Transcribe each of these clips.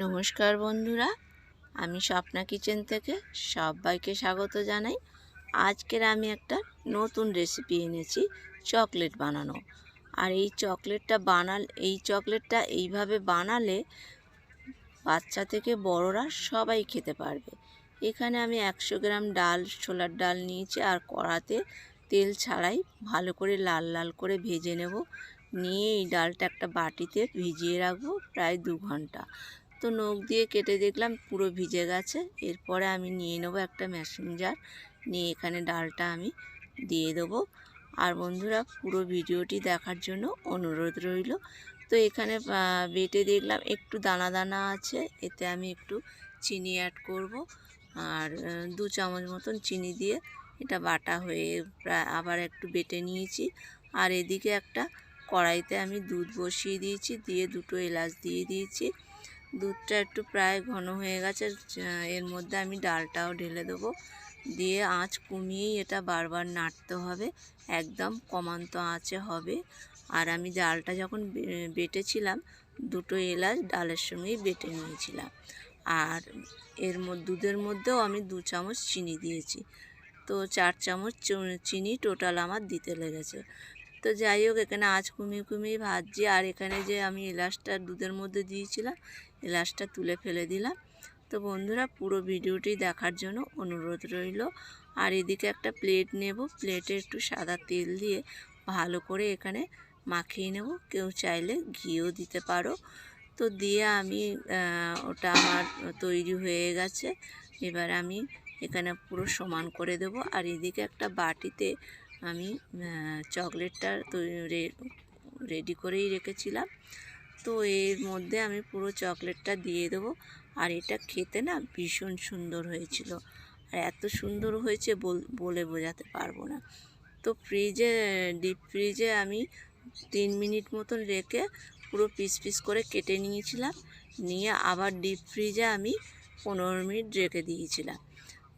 নমস্কার বন্ধুরা, আমি স্বপ্না কিচেন থেকে সবাইকে স্বাগত জানাই। আজকের আমি একটা নতুন রেসিপি এনেছি, চকলেট বানানো। আর এই চকলেটটা এইভাবে বানালে বাচ্চা থেকে বড়রা সবাই খেতে পারবে। এখানে আমি 100 গ্রাম ছোলার ডাল নিয়েছি, আর কড়াতে তেল ছাড়াই ভালো করে লাল লাল করে ভেজে নেব। নিয়ে এই ডালটা একটা বাটিতে ভিজিয়ে রাখবো প্রায় 2 ঘন্টা। তো নখ দিয়ে কেটে দেখলাম পুরো ভিজে গেছে। এরপরে আমি নিয়ে নেব একটা মেশিং জার, নিয়ে এখানে ডালটা আমি দিয়ে দেবো। আর বন্ধুরা, পুরো ভিডিওটি দেখার জন্য অনুরোধ রইল। তো এখানে বেটে দেখলাম একটু দানা দানা আছে, এতে আমি একটু চিনি অ্যাড করব। আর 2 চামচ মতন চিনি দিয়ে এটা বাটা হয়ে প্রায় আবার একটু বেটে নিয়েছি। আর এদিকে একটা কড়াইতে আমি দুধ বসিয়ে দিয়েছি, দিয়ে 2টো এলাচ দিয়ে দিয়েছি। দুধটা একটু প্রায় ঘন হয়ে গেছে, এর মধ্যে আমি ডালটাও ঢেলে দেবো। দিয়ে আঁচ কমিয়েই এটা বারবার নাড়তে হবে, একদম কমান্ত আঁচে হবে। আর আমি ডালটা যখন বেটেছিলাম, 2টো এলাচ ডালের সঙ্গেই বেটে নিয়েছিলাম। আর দুধের মধ্যেও আমি 2 চামচ চিনি দিয়েছি। তো 4 চামচ চিনি টোটাল আমার দিতে লেগেছে। তো যাই হোক, এখানে আঁচ কমিয়ে কমিয়ে ভাজছি। আর এখানে যে আমি এলাচটা দুধের মধ্যে দিয়েছিলাম, এলাচটা তুলে ফেলে দিলাম। তো বন্ধুরা, পুরো ভিডিওটি দেখার জন্য অনুরোধ রইল। আর এদিকে একটা প্লেট নেব, প্লেটে একটু সাদা তেল দিয়ে ভালো করে এখানে মাখিয়ে নেব। কেউ চাইলে ঘিও দিতে পারো। তো দিয়ে আমি ওটা আমার তৈরি হয়ে গেছে। এবার আমি এখানে পুরো সমান করে দেব। আর এদিকে একটা বাটিতে আমি চকলেটটা রেডি করেই রেখেছিলাম। তো এর মধ্যে আমি পুরো চকলেটটা দিয়ে দেবো। আর এটা খেতে না ভীষণ সুন্দর হয়েছিল, আর এত সুন্দর হয়েছে বলে বোঝাতে পারবো না। তো ডিপ ফ্রিজে আমি 3 মিনিট মতন রেখে পুরো পিস পিস করে কেটে নিয়েছিলাম। নিয়ে আবার ডিপ ফ্রিজে আমি 15 মিনিট রেখে দিয়েছিলাম।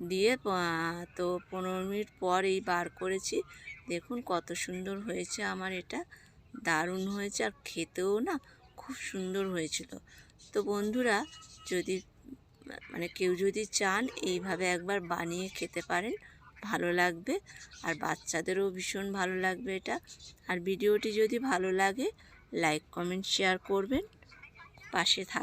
দিয়ে তো 15 মিনিট পর এই বার করেছি। দেখুন কত সুন্দর হয়েছে আমার এটা, দারুণ হয়েছে। আর খেতেও না খুব সুন্দর হয়েছিল। তো বন্ধুরা, যদি কেউ যদি চান, এইভাবে একবার বানিয়ে খেতে পারেন, ভালো লাগবে। আর বাচ্চাদেরও ভীষণ ভালো লাগবে এটা। আর ভিডিওটি যদি ভালো লাগে, লাইক কমেন্ট শেয়ার করবেন, পাশে থাকবেন।